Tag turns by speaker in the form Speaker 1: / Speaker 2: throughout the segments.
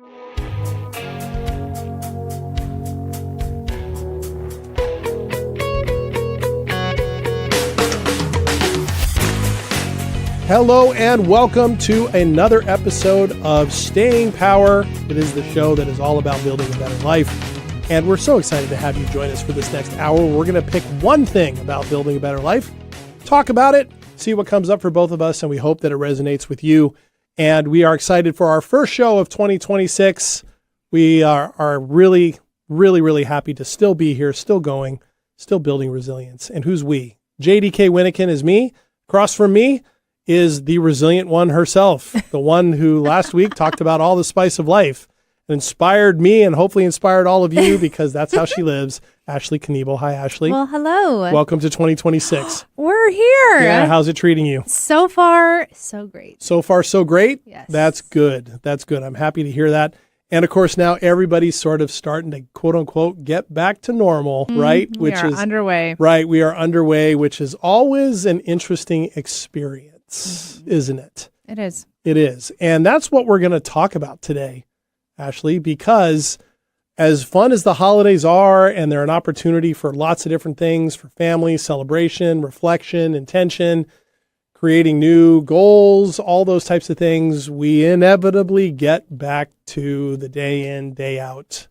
Speaker 1: Hello and welcome to another episode of Staying Power. It is the show that is all about building a better life. And we're so excited to have you join us for this next hour. We're going to pick one thing about building a better life, talk about it, see what comes up for both of us, and we hope that it resonates with you. And we are excited for our first show of 2026. We are really happy to still be here, still going, still building resilience. And who's we? JDK Winnikin is me. Across from me is the resilient one herself, the one who last week talked about all the spice of life, inspired me and hopefully inspired all of you because that's how she lives. Ashley Kniebel. Hi, Ashley.
Speaker 2: Well, hello.
Speaker 1: Welcome to 2026.
Speaker 2: We're here.
Speaker 1: Yeah, how's it treating you?
Speaker 2: So far, so great.
Speaker 1: So far, so great?
Speaker 2: Yes.
Speaker 1: That's good. That's good. I'm happy to hear that. And of course, now everybody's sort of starting to quote unquote get back to normal, right?
Speaker 2: We are underway.
Speaker 1: Right. We are underway, which is always an interesting experience, isn't it?
Speaker 2: It is.
Speaker 1: It is. And that's what we're going to talk about today, Ashley, because as fun as the holidays are, and they're an opportunity for lots of different things, for family, celebration, reflection, intention, creating new goals, all those types of things, we inevitably get back to the day in, day out.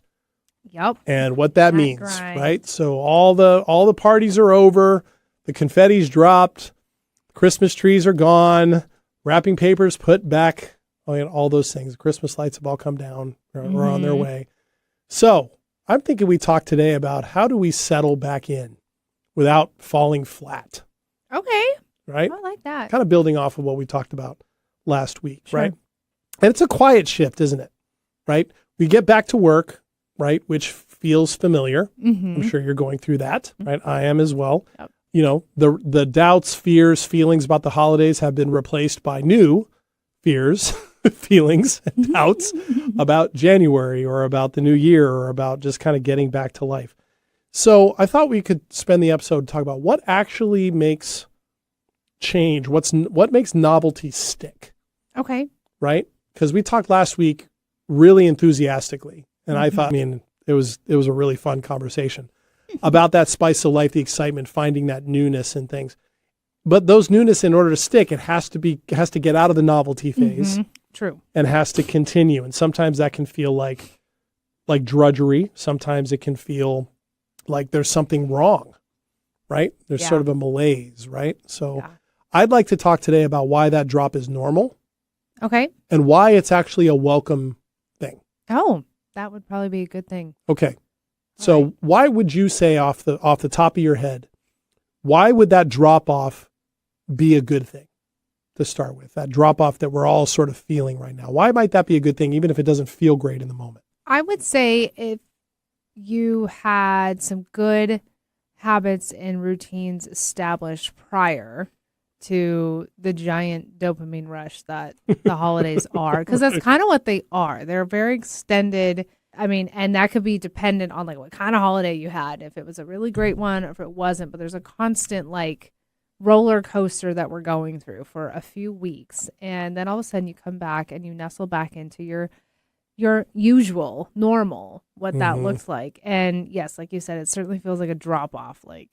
Speaker 2: Yep.
Speaker 1: And what that means,
Speaker 2: grind.
Speaker 1: right? So all the parties are over, the confetti's dropped, Christmas trees are gone, wrapping papers put back, all those things. Christmas lights have all come down, are on their way. So I'm thinking we talk today about how do we settle back in without falling flat,
Speaker 2: Okay.
Speaker 1: right?
Speaker 2: I like that.
Speaker 1: Kind of building off of what we talked about last week,
Speaker 2: Sure.
Speaker 1: right? And it's a quiet shift, isn't it? Right? We get back to work, right? Which feels familiar. I'm sure you're going through that, right? I am as well.
Speaker 2: Yep.
Speaker 1: You know, the doubts, fears, feelings about the holidays have been replaced by new fears, feelings, and doubts about January or about the new year or about just kind of getting back to life. So I thought we could spend the episode talking about what actually makes change, what makes novelty stick,
Speaker 2: Okay.
Speaker 1: right? Because we talked last week really enthusiastically, and I thought, it was a really fun conversation about that spice of life, the excitement, finding that newness and things. But those newness, in order to stick, it has to get out of the novelty phase.
Speaker 2: True.
Speaker 1: And has to continue. And sometimes that can feel like drudgery. Sometimes it can feel like there's something wrong, right? There's sort of a malaise, right? So I'd like to talk today about why that drop is normal.
Speaker 2: Okay.
Speaker 1: And why it's actually a welcome thing.
Speaker 2: Oh, that would probably be a good thing.
Speaker 1: Okay. So why would you say off the top of your head, why would that drop off be a good thing to start with? That drop off that we're all sort of feeling right now. Why might that be a good thing, even if it doesn't feel great in the moment?
Speaker 2: I would say if you had some good habits and routines established prior to the giant dopamine rush that the holidays are, because that's kind of what they are. They're very extended. I mean, and that could be dependent on like what kind of holiday you had, if it was a really great one or if it wasn't, but there's a constant like roller coaster that we're going through for a few weeks. And then all of a sudden you come back and you nestle back into your usual, normal, what that looks like. And yes, like you said, it certainly feels like a drop off. Like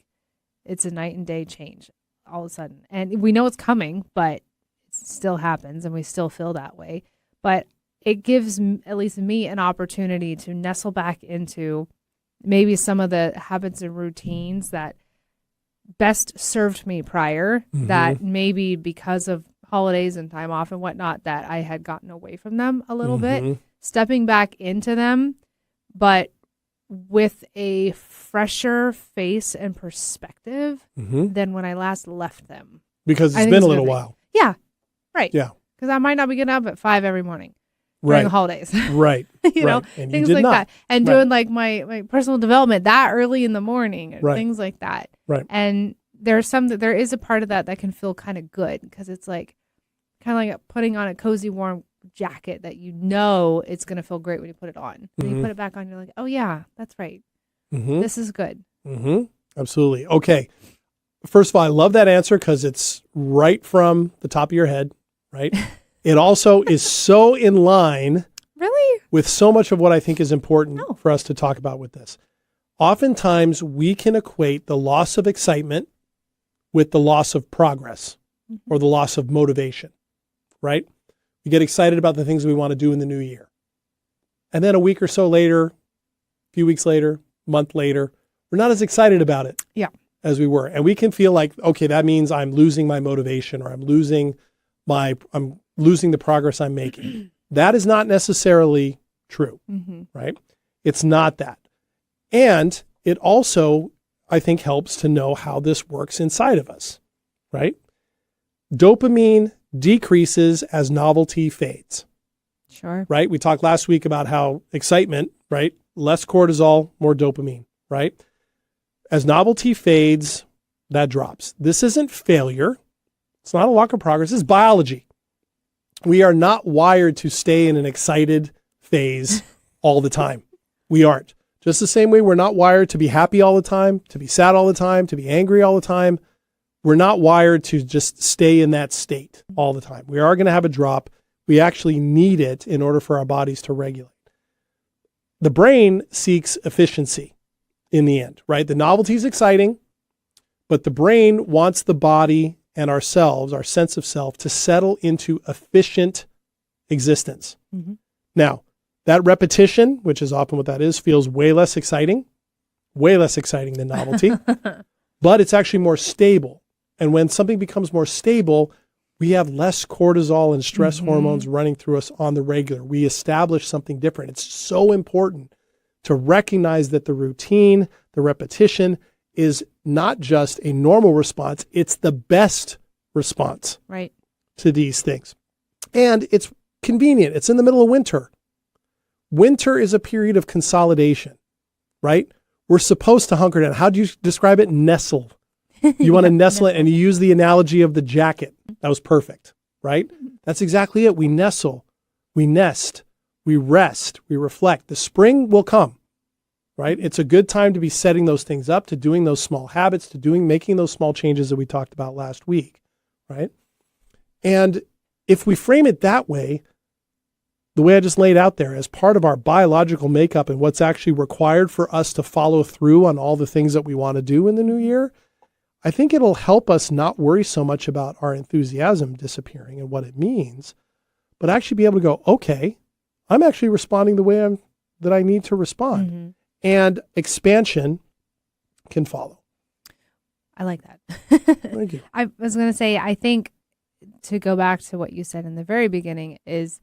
Speaker 2: it's a night and day change all of a sudden. And we know it's coming, but it still happens and we still feel that way. But it gives at least me an opportunity to nestle back into maybe some of the habits and routines that best served me prior, that maybe because of holidays and time off and whatnot, that I had gotten away from them a little bit, stepping back into them, but with a fresher face and perspective than when I last left them.
Speaker 1: Because it's been a little while.
Speaker 2: Yeah. Right.
Speaker 1: Yeah.
Speaker 2: Because I might not be getting up at 5 every morning during the holidays.
Speaker 1: Right.
Speaker 2: you know,
Speaker 1: and
Speaker 2: things
Speaker 1: you
Speaker 2: like
Speaker 1: not.
Speaker 2: that. And doing like my personal development that early in the morning, or things like that.
Speaker 1: Right.
Speaker 2: And there is a part of that can feel kind of good, because it's like kind of like putting on a cozy, warm jacket that you know it's going to feel great when you put it on. When you put it back on, you're like, oh yeah, that's right. This is good.
Speaker 1: Absolutely. Okay. First of all, I love that answer because it's right from the top of your head, right? It also is so in line
Speaker 2: Really?
Speaker 1: with so much of what I think is important
Speaker 2: Oh.
Speaker 1: for us to talk about with this. Oftentimes, we can equate the loss of excitement with the loss of progress or the loss of motivation, right? We get excited about the things we want to do in the new year. And then a week or so later, a few weeks later, month later, we're not as excited about it as we were. And we can feel like, okay, that means I'm losing my motivation or I'm losing the progress I'm making. That is not necessarily true, right? It's not that. And it also, I think, helps to know how this works inside of us, right? Dopamine decreases as novelty fades.
Speaker 2: Sure.
Speaker 1: Right? We talked last week about how excitement, right? Less cortisol, more dopamine, right? As novelty fades, that drops. This isn't failure. It's not a lack of progress. It's biology. We are not wired to stay in an excited phase all the time. We aren't. Just the same way we're not wired to be happy all the time, to be sad all the time, to be angry all the time. We're not wired to just stay in that state all the time. We are going to have a drop. We actually need it in order for our bodies to regulate. The brain seeks efficiency in the end, right? The novelty is exciting, but the brain wants the body and ourselves, our sense of self, to settle into efficient existence. Now, that repetition, which is often what that is, feels way less exciting than novelty, but it's actually more stable. And when something becomes more stable, we have less cortisol and stress hormones running through us on the regular. We establish something different. It's so important to recognize that the routine, the repetition is not just a normal response, it's the best response to these things. And it's convenient. It's in the middle of winter. Winter is a period of consolidation, right? We're supposed to hunker down. How do you describe it? Nestle. You want to nestle it, and you use the analogy of the jacket. That was perfect, right? That's exactly it. We nestle, we nest, we rest, we reflect. The spring will come, right? It's a good time to be setting those things up, to doing those small habits, making those small changes that we talked about last week, right? And if we frame it that way, the way I just laid out there, as part of our biological makeup and what's actually required for us to follow through on all the things that we want to do in the new year, I think it'll help us not worry so much about our enthusiasm disappearing and what it means, but actually be able to go, okay, I'm actually responding the way that I need to respond. And expansion can follow.
Speaker 2: I like that.
Speaker 1: Thank you.
Speaker 2: I was going to say, I think to go back to what you said in the very beginning is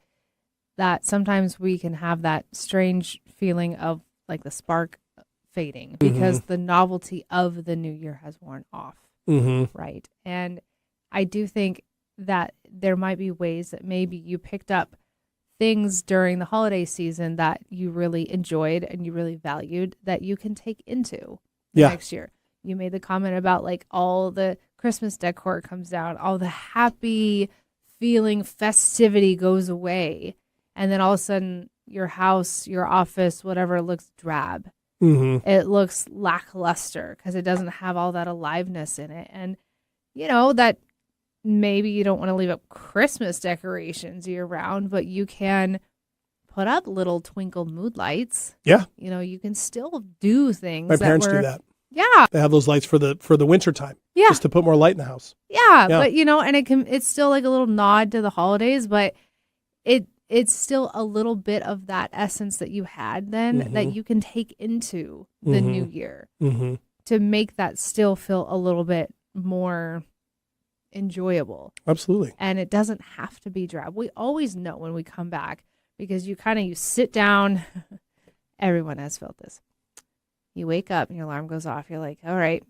Speaker 2: that sometimes we can have that strange feeling of like the spark fading because the novelty of the new year has worn off. Right. And I do think that there might be ways that maybe you picked up things during the holiday season that you really enjoyed and you really valued that you can take into next year. You made the comment about like all the Christmas decor comes down, all the happy feeling festivity goes away. And then all of a sudden your house, your office, whatever looks drab. It looks lackluster because it doesn't have all that aliveness in it. And, you know, that maybe you don't want to leave up Christmas decorations year round, but you can put up little twinkle mood lights. Yeah. You know, you can still do things.
Speaker 1: My parents do that.
Speaker 2: Yeah.
Speaker 1: They have those lights for the winter time. Yeah. Just to put more light in the house.
Speaker 2: Yeah. But, you know, and it's still like a little nod to the holidays, but it's still a little bit of that essence that you had then that you can take into the new year to make that still feel a little bit more enjoyable.
Speaker 1: Absolutely.
Speaker 2: And it doesn't have to be drab. We always know when we come back because you sit down. Everyone has felt this. You wake up and your alarm goes off. You're like, all right,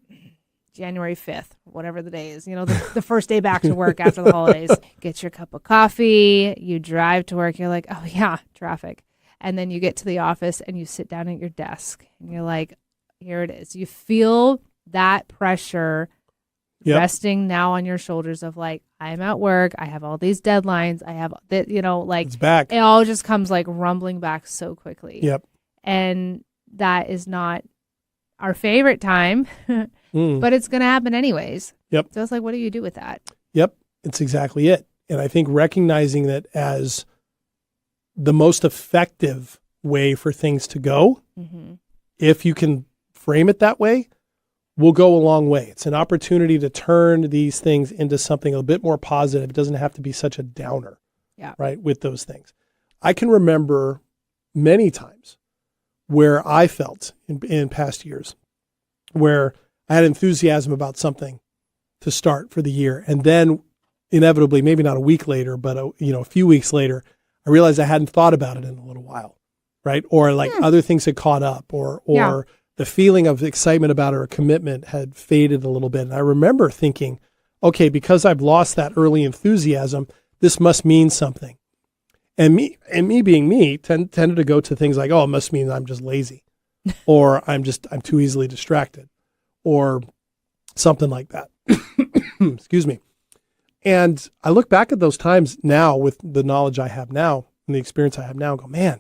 Speaker 2: January 5th, whatever the day is, you know, the first day back to work after the holidays. Get your cup of coffee, you drive to work, you're like, oh yeah, traffic. And then you get to the office and you sit down at your desk and you're like, here it is. You feel that pressure resting now on your shoulders of like, I'm at work, I have all these deadlines, I have that, you know, like
Speaker 1: it's back.
Speaker 2: It all just comes like rumbling back so quickly.
Speaker 1: Yep.
Speaker 2: And that is not our favorite time. But it's going to happen anyways. Yep. So it's like, what do you do with that?
Speaker 1: Yep. It's exactly it. And I think recognizing that as the most effective way for things to go, if you can frame it that way, will go a long way. It's an opportunity to turn these things into something a bit more positive. It doesn't have to be such a downer, right, with those things. I can remember many times where I felt in past years where I had enthusiasm about something to start for the year. And then inevitably, maybe not a week later, but a few weeks later, I realized I hadn't thought about it in a little while, right? Or like other things had caught up or the feeling of excitement about it or commitment had faded a little bit. And I remember thinking, okay, because I've lost that early enthusiasm, this must mean something. And me being me tended to go to things like, oh, it must mean I'm just lazy or I'm too easily distracted or something like that. Excuse me. And I look back at those times now with the knowledge I have now and the experience I have now and go, man,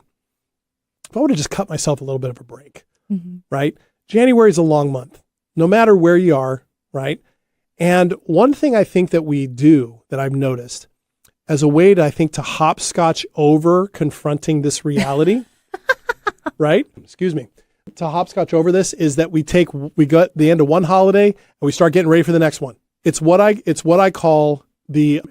Speaker 1: if I would have just cut myself a little bit of a break, right? January is a long month, no matter where you are, right? And one thing I think that we do that I've noticed as a way to, I think, to hopscotch over confronting this reality, right? Excuse me. To hopscotch over this is that we got the end of one holiday and we start getting ready for the next one. It's what I call the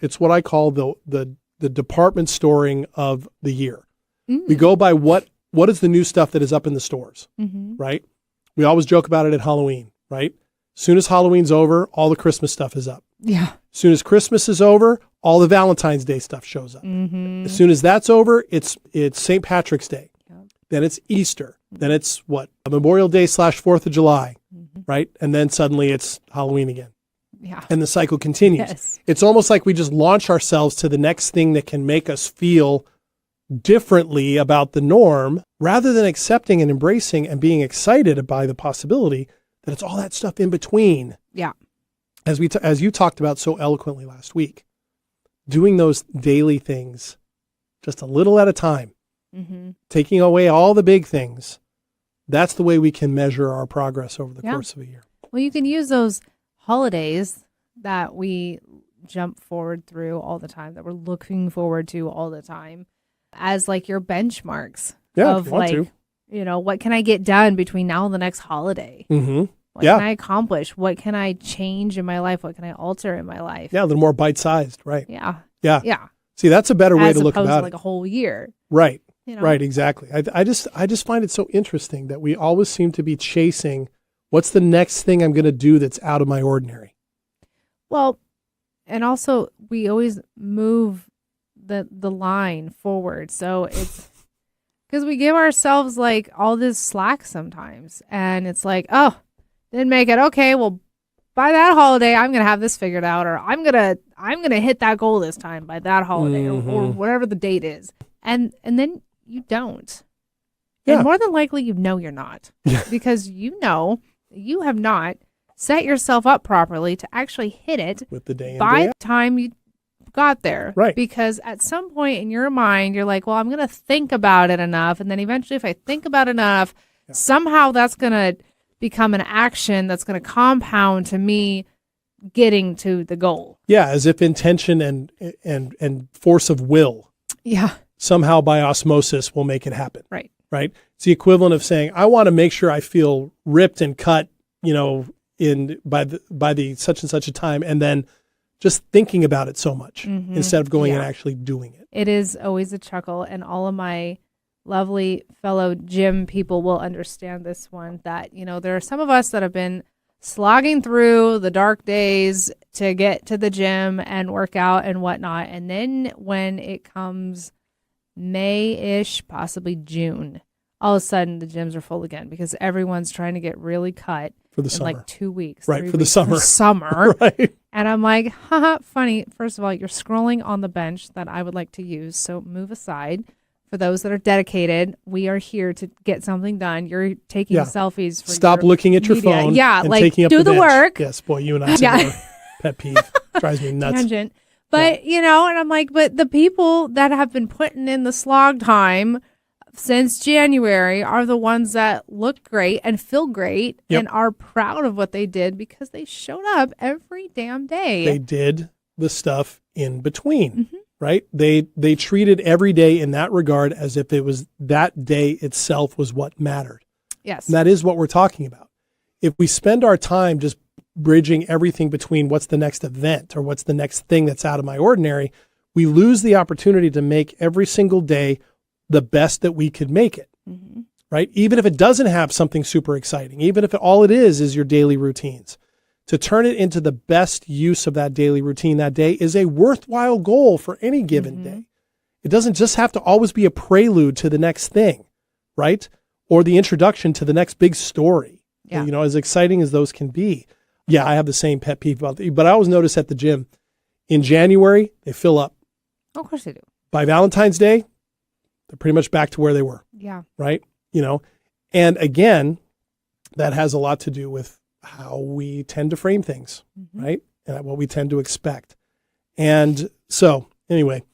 Speaker 1: department storing of the year. We go by what is the new stuff that is up in the stores, right? We always joke about it at Halloween, right? As soon as Halloween's over, all the Christmas stuff is up.
Speaker 2: Yeah.
Speaker 1: As soon as Christmas is over, all the Valentine's Day stuff shows up. As soon as that's over, it's St. Patrick's Day. Then it's Easter. Then it's Memorial Day / 4th of July, right? And then suddenly it's Halloween again.
Speaker 2: Yeah.
Speaker 1: And the cycle continues.
Speaker 2: Yes.
Speaker 1: It's almost like we just launch ourselves to the next thing that can make us feel differently about the norm rather than accepting and embracing and being excited by the possibility that it's all that stuff in between.
Speaker 2: Yeah.
Speaker 1: As you talked about so eloquently last week, doing those daily things just a little at a time, taking away all the big things. That's the way we can measure our progress over the course of a year.
Speaker 2: Well, you can use those holidays that we jump forward through all the time, that we're looking forward to all the time, as like your benchmarks of like, what can I get done between now and the next holiday? What can I accomplish? What can I change in my life? What can I alter in my life?
Speaker 1: Yeah, a little more bite-sized, right?
Speaker 2: Yeah.
Speaker 1: Yeah. See, that's a better way to look about it.
Speaker 2: Like a whole year.
Speaker 1: Right. Right, exactly. I just find it so interesting that we always seem to be chasing what's the next thing I'm going to do that's out of my ordinary.
Speaker 2: Well, and also we always move the line forward. So it's because we give ourselves like all this slack sometimes. And it's like, oh, didn't make it. Okay, well, by that holiday, I'm going to have this figured out, or I'm going to hit that goal this time by that holiday or whatever the date is. And then you don't. Yeah. And more than likely, you're not. Because you have not set yourself up properly to actually hit it
Speaker 1: with the day
Speaker 2: by the time you got there.
Speaker 1: Right.
Speaker 2: Because at some point in your mind, you're like, well, I'm going to think about it enough. And then eventually, if I think about it enough, somehow that's going to become an action that's going to compound to me getting to the goal.
Speaker 1: Yeah, as if intention and force of will.
Speaker 2: Yeah. Somehow
Speaker 1: by osmosis will make it happen.
Speaker 2: Right.
Speaker 1: Right. It's the equivalent of saying, I want to make sure I feel ripped and cut, by the such and such a time, and then just thinking about it so much instead of going and actually doing it.
Speaker 2: It is always a chuckle, and all of my lovely fellow gym people will understand this one, that, there are some of us that have been slogging through the dark days to get to the gym and work out and whatnot. And then when it comes May-ish, possibly June, all of a sudden the gyms are full again because everyone's trying to get really cut
Speaker 1: for the summer.
Speaker 2: Like 2 weeks.
Speaker 1: Right, for the summer.
Speaker 2: Summer.
Speaker 1: Right.
Speaker 2: And I'm like, haha, funny. First of all, you're scrolling on the bench that I would like to use, so move aside. For those that are dedicated, we are here to get something done. You're taking selfies.
Speaker 1: Stop looking at your phone.
Speaker 2: Yeah,
Speaker 1: and
Speaker 2: like
Speaker 1: taking up
Speaker 2: do the
Speaker 1: bench.
Speaker 2: work.
Speaker 1: Yes, boy, you and I together. Pet peeve. Drives me nuts.
Speaker 2: Tangent. But, and I'm like, but the people that have been putting in the slog time since January are the ones that look great and feel great and are proud of what they did because they showed up every damn day.
Speaker 1: They did the stuff in between. right? They treated every day in that regard as if it was that day itself was what mattered.
Speaker 2: Yes.
Speaker 1: And that is what we're talking about. If we spend our time just bridging everything between what's the next event or what's the next thing that's out of my ordinary, we lose the opportunity to make every single day the best that we could make it, right? Even if it doesn't have something super exciting, even if all it is your daily routines. To turn it into the best use of that daily routine that day is a worthwhile goal for any given day. It doesn't just have to always be a prelude to the next thing, right? Or the introduction to the next big story.
Speaker 2: Yeah.
Speaker 1: As exciting as those can be. Yeah, I have the same pet peeve about it. But I always notice at the gym, in January, they fill up.
Speaker 2: Of course they do.
Speaker 1: By Valentine's Day, they're pretty much back to where they were.
Speaker 2: Yeah.
Speaker 1: Right? And again, that has a lot to do with how we tend to frame things, right? And what we tend to expect. And so anyway,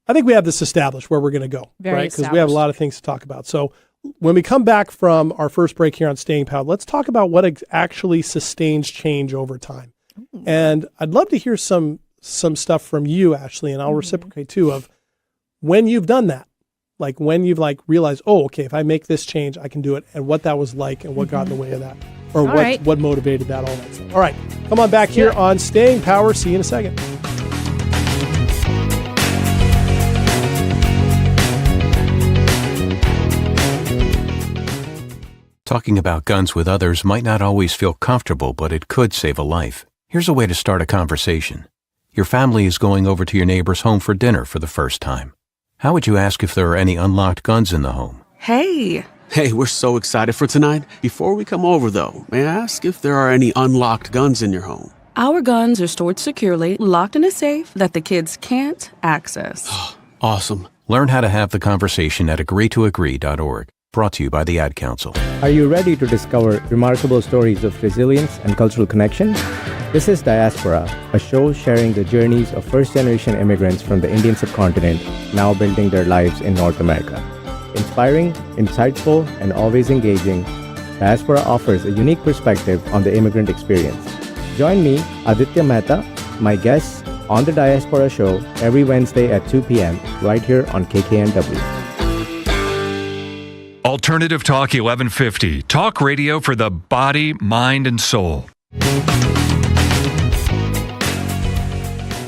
Speaker 1: I think we have this established where we're going to go, right? Because we have a lot of things to talk about. So when we come back from our first break here on Staying Power, let's talk about what actually sustains change over time. And I'd love to hear some stuff from you, Ashley, and I'll reciprocate too, of when you've done that. Like when you've realized, oh, okay, if I make this change, I can do it, and what that was like and what got in the way of that, or what motivated that, all that stuff. All right, come on back here on Staying Power. See you in a second.
Speaker 3: Talking about guns with others might not always feel comfortable, but it could save a life. Here's a way to start a conversation. Your family is going over to your neighbor's home for dinner for the first time. How would you ask if there are any unlocked guns in the home?
Speaker 4: Hey, we're so excited for tonight. Before we come over, though, may I ask if there are any unlocked guns in your home?
Speaker 5: Our guns are stored securely, locked in a safe that the kids can't access.
Speaker 4: Awesome.
Speaker 3: Learn how to have the conversation at agreetoagree.org. Brought to you by the Ad Council.
Speaker 6: Are you ready to discover remarkable stories of resilience and cultural connection? This is Diaspora, a show sharing the journeys of first-generation immigrants from the Indian subcontinent now building their lives in North America. Inspiring, insightful, and always engaging, Diaspora offers a unique perspective on the immigrant experience. Join me, Aditya Mehta, my guests, on the Diaspora Show every Wednesday at 2 p.m. right here on KKNW.
Speaker 7: Alternative Talk 1150. Talk radio for the body, mind, and soul.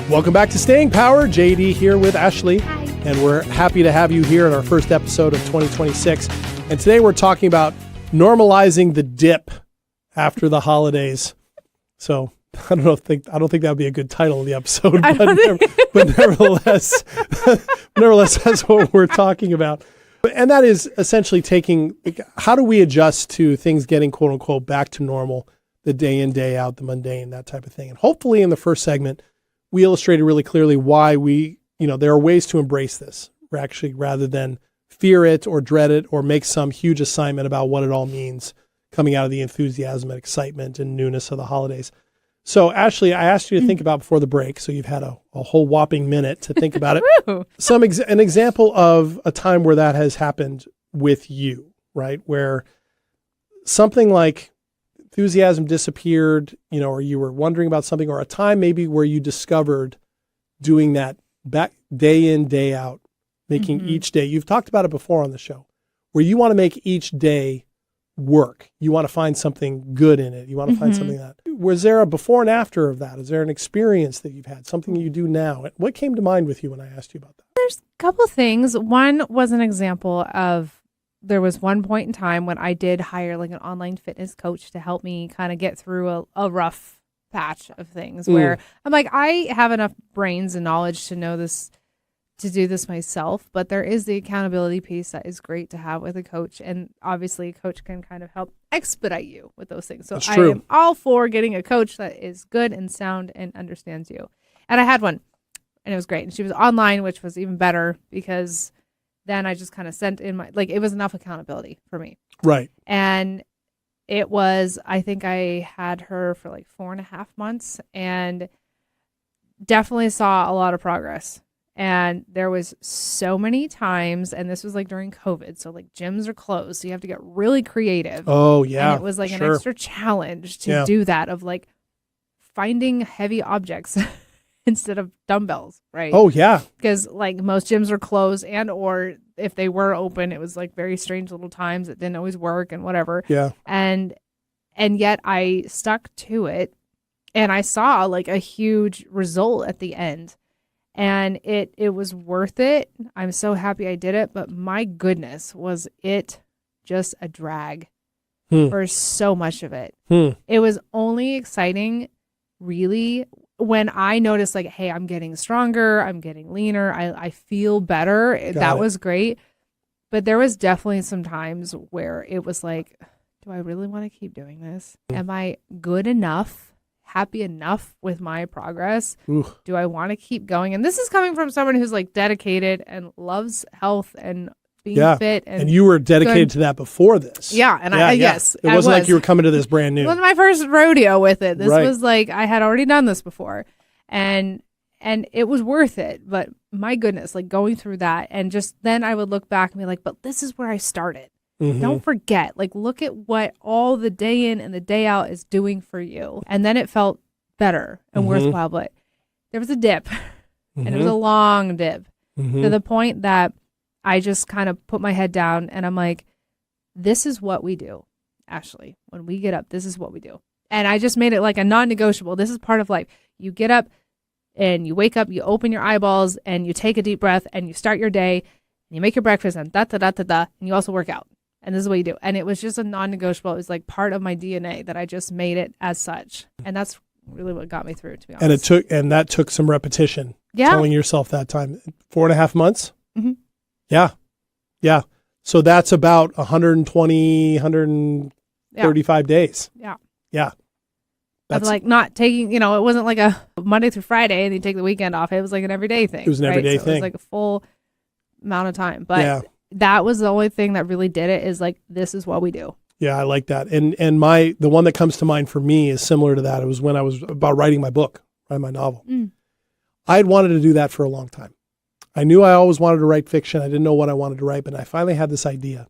Speaker 1: Welcome back to Staying Power. JD here with Ashley. And we're happy to have you here in our first episode of 2026. And today we're talking about normalizing the dip after the holidays. So I don't think that would be a good title of the episode, but nevertheless, that's what we're talking about. And that is essentially how do we adjust to things getting quote unquote back to normal, the day in, day out, the mundane, that type of thing. And hopefully in the first segment, we illustrated really clearly why there are ways to embrace this, rather than fear it or dread it or make some huge assignment about what it all means coming out of the enthusiasm and excitement and newness of the holidays. So, Ashley, I asked you to think about before the break, so you've had a whole whopping minute to think about it. An example of a time where that has happened with you, right? Where something like enthusiasm disappeared, or you were wondering about something, or a time maybe where you discovered doing that back day in, day out, making each day. You've talked about it before on the show, where you want to make each day work. You want to find something good in it. You want to find something was there a before and after of that? Is there an experience that you've had, something you do now? What came to mind with you when I asked you about that?
Speaker 2: There's a couple things. One was an example of, there was one point in time when I did hire an online fitness coach to help me kind of get through a rough patch of things where I'm like, I have enough brains and knowledge to know this, to do this myself, but there is the accountability piece that is great to have with a coach. And obviously a coach can kind of help expedite you with those things. So I am all for getting a coach that is good and sound and understands you. And I had one and it was great. And she was online, which was even better because then I just kind of sent in it was enough accountability for me.
Speaker 1: Right.
Speaker 2: And it was, I think I had her for 4.5 months and definitely saw a lot of progress. And there was so many times, and this was during COVID, so gyms are closed, so you have to get really creative.
Speaker 1: Oh yeah.
Speaker 2: And it was an extra challenge to do that, of finding heavy objects instead of dumbbells, right?
Speaker 1: Oh, yeah.
Speaker 2: Because like most gyms are closed, and or if they were open, it was like very strange little times. It didn't always work and whatever.
Speaker 1: Yeah.
Speaker 2: And yet I stuck to it, and I saw like a huge result at the end, and it was worth it. I'm so happy I did it, but my goodness, was it just a drag for so much of it. It was only exciting really when I noticed like, hey, I'm getting stronger, I'm getting leaner, I feel better. That was great. But there was definitely some times where it was like, do I really want to keep doing this? Am I good enough, happy enough with my progress? Do I want to keep going? And this is coming from someone who's like dedicated and loves health and being fit. And
Speaker 1: you were dedicated to that before this.
Speaker 2: Yeah. And yes,
Speaker 1: it wasn't like you were coming to this brand new.
Speaker 2: It wasn't my first rodeo with it. This was like, I had already done this before, and it was worth it. But my goodness, like going through that, and just then I would look back and be like, but this is where I started. Don't forget, like, look at what all the day in and the day out is doing for you. And then it felt better and worthwhile. But there was a dip, and it was a long dip to the point that I just kind of put my head down and I'm like, this is what we do, Ashley. When we get up, this is what we do. And I just made it like a non-negotiable. This is part of life. You get up and you wake up, you open your eyeballs and you take a deep breath and you start your day and you make your breakfast and and you also work out. And this is what you do. And it was just a non-negotiable. It was like part of my DNA that I just made it as such. And that's really what got me through, to be honest.
Speaker 1: And that took some repetition. Telling yourself that time. 4.5 months? Yeah. So that's about 120, 135 days. Yeah.
Speaker 2: That's like not taking, it wasn't like a Monday through Friday and you take the weekend off. It was like an everyday thing.
Speaker 1: It was an everyday thing.
Speaker 2: It was like a full amount of time. But that was the only thing that really did it, is like, this is what we do.
Speaker 1: Yeah, I like that. And the one that comes to mind for me is similar to that. It was when I was about writing my book, writing my novel. I had wanted to do that for a long time. I knew I always wanted to write fiction. I didn't know what I wanted to write, but I finally had this idea.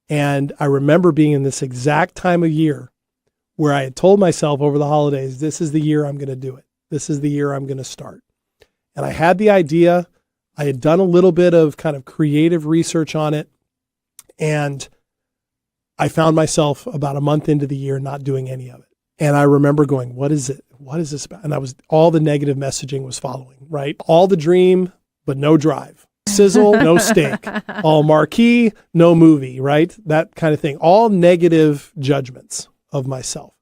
Speaker 1: And I remember being in this exact time of year where I had told myself over the holidays, this is the year I'm going to do it. This is the year I'm going to start. And I had the idea. I had done a little bit of kind of creative research on it. And I found myself about a month into the year not doing any of it. And I remember going, what is it? What is this about? And all the negative messaging was following, right? All the dream, but no drive. Sizzle, no steak. All marquee, no movie, right? That kind of thing. All negative judgments of myself.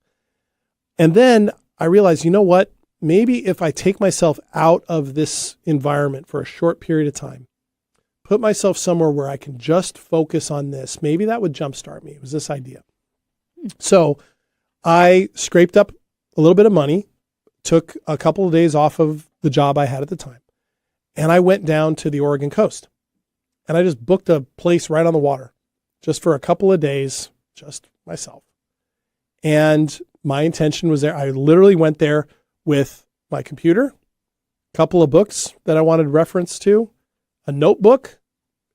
Speaker 1: And then I realized, you know what? Maybe if I take myself out of this environment for a short period of time, put myself somewhere where I can just focus on this, maybe that would jumpstart me. It was this idea. So I scraped up a little bit of money, took a couple of days off of the job I had at the time, and I went down to the Oregon coast. And I just booked a place right on the water, just for a couple of days, just myself. And my intention was there. I literally went there with my computer, a couple of books that I wanted reference to, a notebook,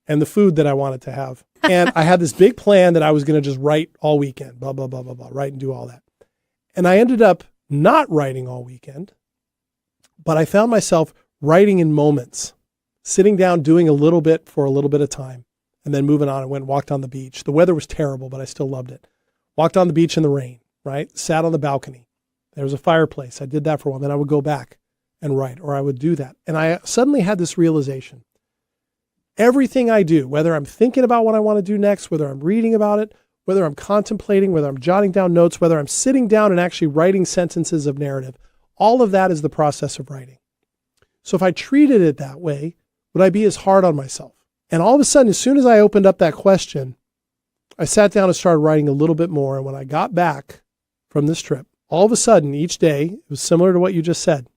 Speaker 1: and the food that I wanted to have. And I had this big plan that I was going to just write all weekend, blah, blah, blah, blah, blah, write and do all that. And I ended up not writing all weekend, but I found myself writing in moments, sitting down, doing a little bit for a little bit of time, and then moving on. I went and walked on the beach. The weather was terrible, but I still loved it. Walked on the beach in the rain, right? Sat on the balcony. There was a fireplace. I did that for a while. Then I would go back and write, or I would do that. And I suddenly had this realization. Everything I do, whether I'm thinking about what I want to do next, whether I'm reading about it, whether I'm contemplating, whether I'm jotting down notes, whether I'm sitting down and actually writing sentences of narrative, all of that is the process of writing. So if I treated it that way, would I be as hard on myself? And all of a sudden, as soon as I opened up that question, I sat down and started writing a little bit more. And when I got back from this trip, all of a sudden, each day, it was similar to what you just said.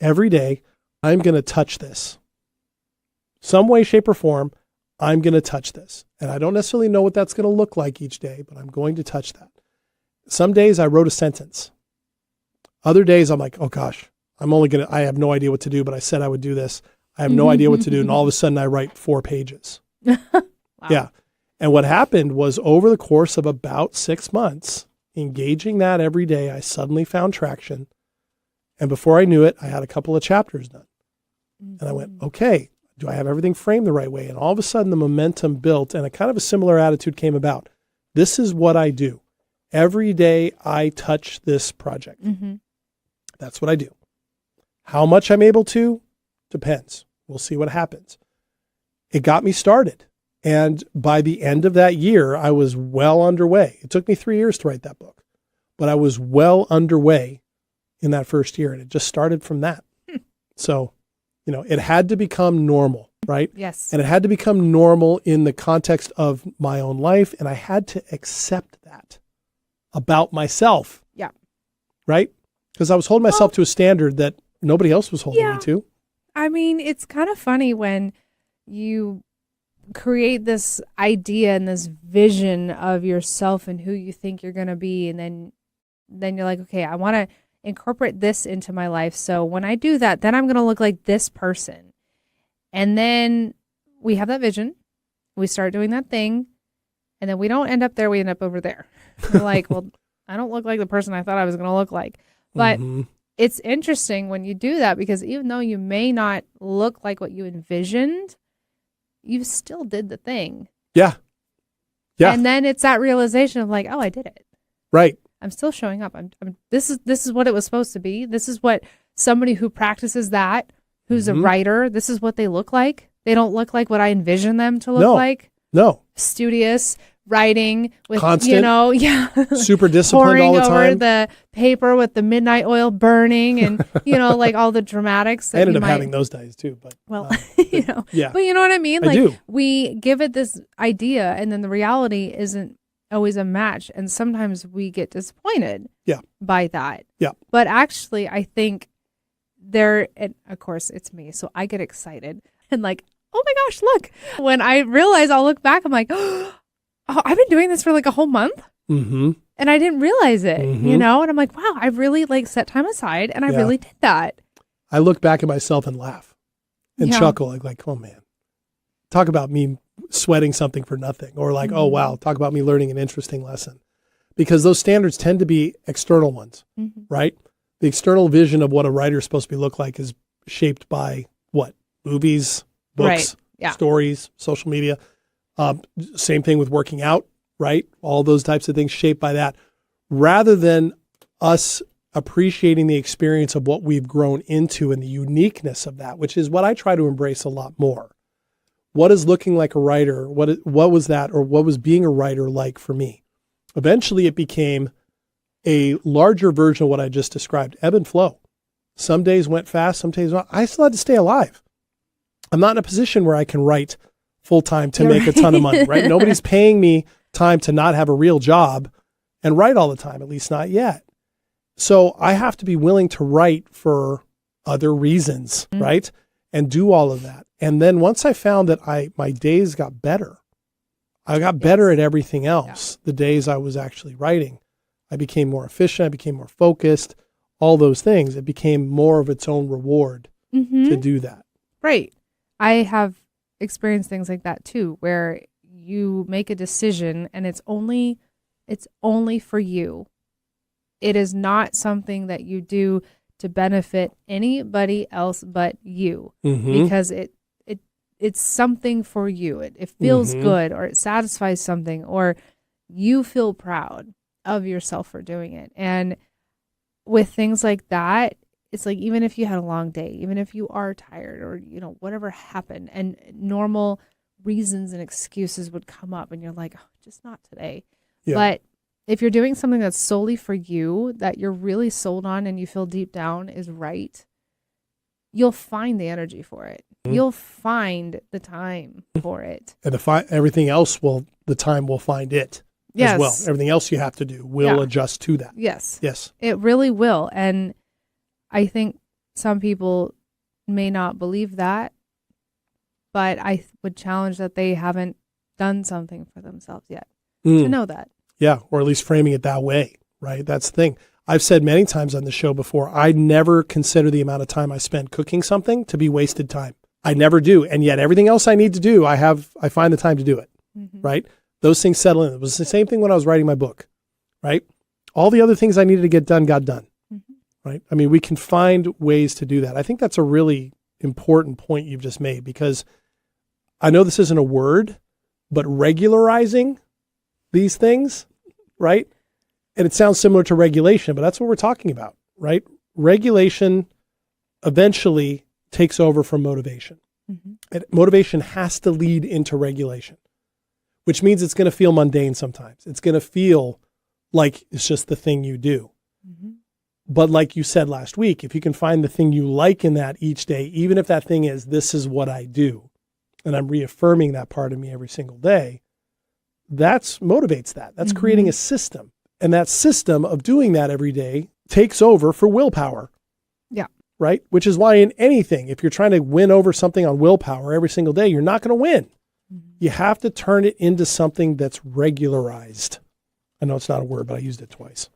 Speaker 1: Every day, I'm going to touch this. Some way, shape, or form, I'm going to touch this. And I don't necessarily know what that's going to look like each day, but I'm going to touch that. Some days I wrote a sentence. Other days I'm like, oh gosh, I have no idea what to do, but I said I would do this. I have no idea what to do. And all of a sudden I write 4 pages. Wow. Yeah. And what happened was over the course of about 6 months, engaging that every day, I suddenly found traction. And before I knew it, I had a couple of chapters done. And I went, okay, do I have everything framed the right way? And all of a sudden the momentum built and a kind of a similar attitude came about. This is what I do. Every day I touch this project. That's what I do. How much I'm able to depends. We'll see what happens. It got me started. And by the end of that year, I was well underway. It took me 3 years to write that book, but I was well underway in that first year. And it just started from that. So, it had to become normal, right?
Speaker 2: Yes.
Speaker 1: And it had to become normal in the context of my own life. And I had to accept that about myself.
Speaker 2: Yeah.
Speaker 1: Right? Because I was holding myself to a standard that nobody else was holding me to.
Speaker 2: I mean, it's kind of funny when you create this idea and this vision of yourself and who you think you're going to be. And then you're like, okay, I want to incorporate this into my life. So when I do that, then I'm going to look like this person. And then we have that vision. We start doing that thing. And then we don't end up there. We end up over there. We're like, well, I don't look like the person I thought I was going to look like. But it's interesting when you do that, because even though you may not look like what you envisioned, you still did the thing.
Speaker 1: Yeah. Yeah.
Speaker 2: And then it's that realization of like, oh, I did it.
Speaker 1: Right.
Speaker 2: I'm still showing up. This is what it was supposed to be. This is what somebody who practices that, who's a writer, this is what they look like. They don't look like what I envision them to look like.
Speaker 1: No.
Speaker 2: Studious, writing with,
Speaker 1: constant, super disciplined all the time.
Speaker 2: Pouring over the paper with the midnight oil burning and, like all the dramatics. That
Speaker 1: I ended up having those days too. But
Speaker 2: yeah. But you know what I mean?
Speaker 1: I do.
Speaker 2: We give it this idea and then the reality isn't always a match. And sometimes we get disappointed by that. Yeah. But actually, I think and of course it's me. So I get excited and like, oh my gosh, look. When I realize, I'll look back, I'm like, oh, I've been doing this for like a whole month. And I didn't realize it, and I'm like, wow, I really set time aside and I really did that.
Speaker 1: I look back at myself and laugh and chuckle like, oh man, talk about me sweating something for nothing, or like, oh wow, talk about me learning an interesting lesson, because those standards tend to be external ones, right? The external vision of what a writer is supposed to look like is shaped by what? Movies, books, stories, social media. Same thing with working out, right? All those types of things shaped by that, rather than us appreciating the experience of what we've grown into and the uniqueness of that, which is what I try to embrace a lot more. What is looking like a writer? What was that, or what was being a writer like for me? Eventually it became a larger version of what I just described, ebb and flow. Some days went fast, some days not. I still had to stay alive. I'm not in a position where I can write full-time to make a ton of money, right? Nobody's paying me time to not have a real job and write all the time, at least not yet. So I have to be willing to write for other reasons, right? And do all of that. And then once I found that my days got better, I got better at everything else. The days I was actually writing, I became more efficient, I became more focused, all those things. It became more of its own reward to do that.
Speaker 2: Right. I have experienced things like that too, where you make a decision and it's only for you. It is not something that you do to benefit anybody else but you, because it's something for you. It feels good, or it satisfies something, or you feel proud of yourself for doing it. And with things like that, it's like, even if you had a long day, even if you are tired, or, whatever happened, and normal reasons and excuses would come up and you're like, oh, just not today. Yeah. But if you're doing something that's solely for you, that you're really sold on and you feel deep down is right, you'll find the energy for it. You'll find the time for it.
Speaker 1: And everything else the time will find it as well. Everything else you have to do will adjust to that.
Speaker 2: Yes.
Speaker 1: Yes.
Speaker 2: It really will. And I think some people may not believe that, but I would challenge that they haven't done something for themselves yet to know that.
Speaker 1: Yeah, or at least framing it that way, right? That's the thing. I've said many times on the show before, I never consider the amount of time I spend cooking something to be wasted time. I never do. And yet everything else I need to do, I find the time to do it, right? Those things settle in. It was the same thing when I was writing my book, right? All the other things I needed to get done got done, right? I mean, we can find ways to do that. I think that's a really important point you've just made, because I know this isn't a word, but regularizing these things, right? And it sounds similar to regulation, but that's what we're talking about, right? Regulation eventually takes over from motivation. And motivation has to lead into regulation, which means it's going to feel mundane sometimes. It's going to feel like it's just the thing you do. But like you said last week, if you can find the thing you like in that each day, even if that thing is, this is what I do, and I'm reaffirming that part of me every single day, that's motivates that. That's creating a system. And that system of doing that every day takes over for willpower.
Speaker 2: Yeah.
Speaker 1: Right? Which is why in anything, if you're trying to win over something on willpower every single day, you're not going to win. You have to turn it into something that's regularized. I know it's not a word, but I used it twice.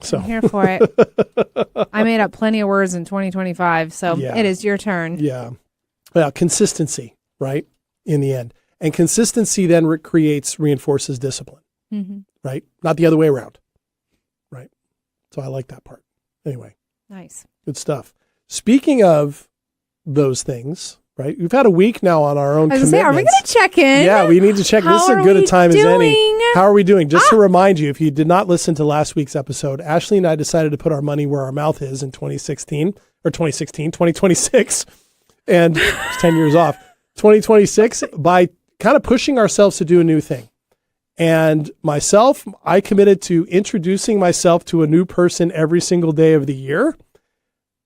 Speaker 1: So
Speaker 2: I'm here for it. I made up plenty of words in 2025, so it is your turn.
Speaker 1: Yeah. Well, consistency, right? In the end. And consistency then reinforces discipline, right? Not the other way around, right? So I like that part. Anyway.
Speaker 2: Nice.
Speaker 1: Good stuff. Speaking of those things, right? We've had a week now on our own commitments.
Speaker 2: Are we going to check in?
Speaker 1: Yeah, we need to check. This is as good a time as any. How are we doing? Just to remind you, if you did not listen to last week's episode, Ashley and I decided to put our money where our mouth is in 2026, and it's 10 years off, 2026, by kind of pushing ourselves to do a new thing. And myself, I committed to introducing myself to a new person every single day of the year.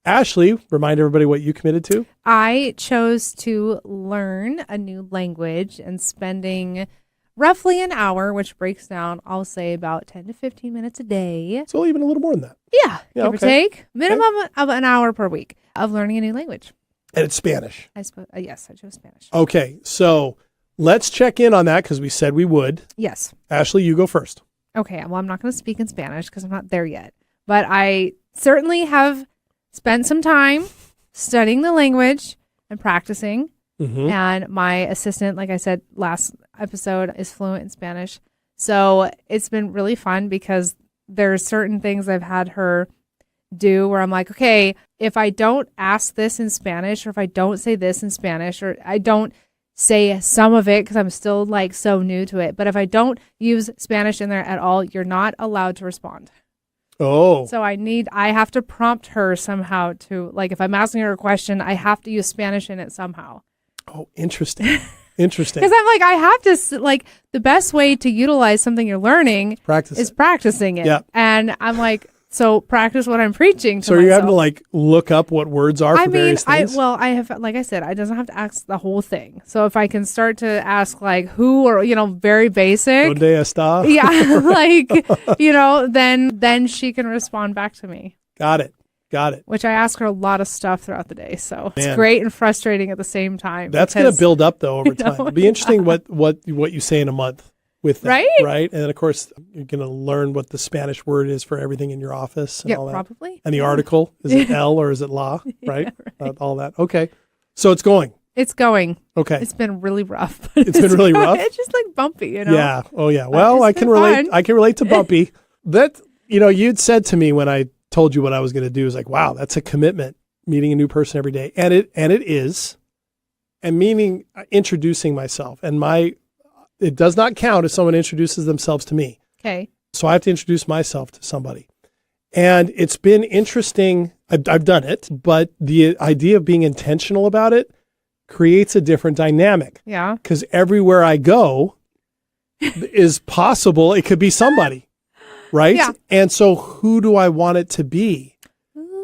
Speaker 1: Ashley, remind everybody what you committed to.
Speaker 2: I chose to learn a new language and spending roughly an hour, which breaks down, I'll say, about 10 to 15 minutes a day.
Speaker 1: So even a little more than that.
Speaker 2: Yeah, give or take. Minimum of an hour per week of learning a new language.
Speaker 1: And it's Spanish.
Speaker 2: I suppose. Yes, I chose Spanish.
Speaker 1: Okay, so let's check in on that because we said we would.
Speaker 2: Yes.
Speaker 1: Ashley, you go first.
Speaker 2: Okay, well, I'm not going to speak in Spanish because I'm not there yet. But I certainly have spent some time studying the language and practicing. And my assistant, like I said last episode, is fluent in Spanish. So it's been really fun because there's certain things I've had her do where I'm like, okay, if I don't ask this in Spanish, or if I don't say this in Spanish, or I don't say some of it because I'm still like so new to it, but if I don't use Spanish in there at all, you're not allowed to respond.
Speaker 1: Oh.
Speaker 2: So I have to prompt her somehow to, like, if I'm asking her a question, I have to use Spanish in it somehow.
Speaker 1: Oh, interesting. Interesting.
Speaker 2: Because I'm like, I have to, like, the best way to utilize something you're learning is practicing it.
Speaker 1: Yeah.
Speaker 2: And I'm like, so practice what I'm preaching to
Speaker 1: So
Speaker 2: myself.
Speaker 1: you have to like look up what words are for various things?
Speaker 2: I have, like I said, I doesn't have to ask the whole thing. So if I can start to ask like who, or, very basic.
Speaker 1: Donde está?
Speaker 2: Yeah. Like, then she can respond back to me.
Speaker 1: Got it.
Speaker 2: Which I ask her a lot of stuff throughout the day. So it's great and frustrating at the same time.
Speaker 1: That's going to build up though over time. It'll be interesting what you say in a month with that, right? And then of course you're going to learn what the Spanish word is for everything in your office and all that.
Speaker 2: Probably.
Speaker 1: And the article, is it L or is it la, right? All that. Okay. So it's going.
Speaker 2: It's going.
Speaker 1: Okay.
Speaker 2: It's been really rough.
Speaker 1: It's been really rough?
Speaker 2: It's just like bumpy,
Speaker 1: Yeah. Oh yeah. Well, I can relate. I can relate to bumpy. That, you'd said to me when I told you what I was going to do, is like, wow, that's a commitment, meeting a new person every day. And it is, and meaning introducing myself, and it does not count if someone introduces themselves to me.
Speaker 2: Okay.
Speaker 1: So I have to introduce myself to somebody. And it's been interesting. I've done it, but the idea of being intentional about it creates a different dynamic.
Speaker 2: Yeah.
Speaker 1: Because everywhere I go is possible. It could be somebody. Right?
Speaker 2: Yeah.
Speaker 1: And so who do I want it to be?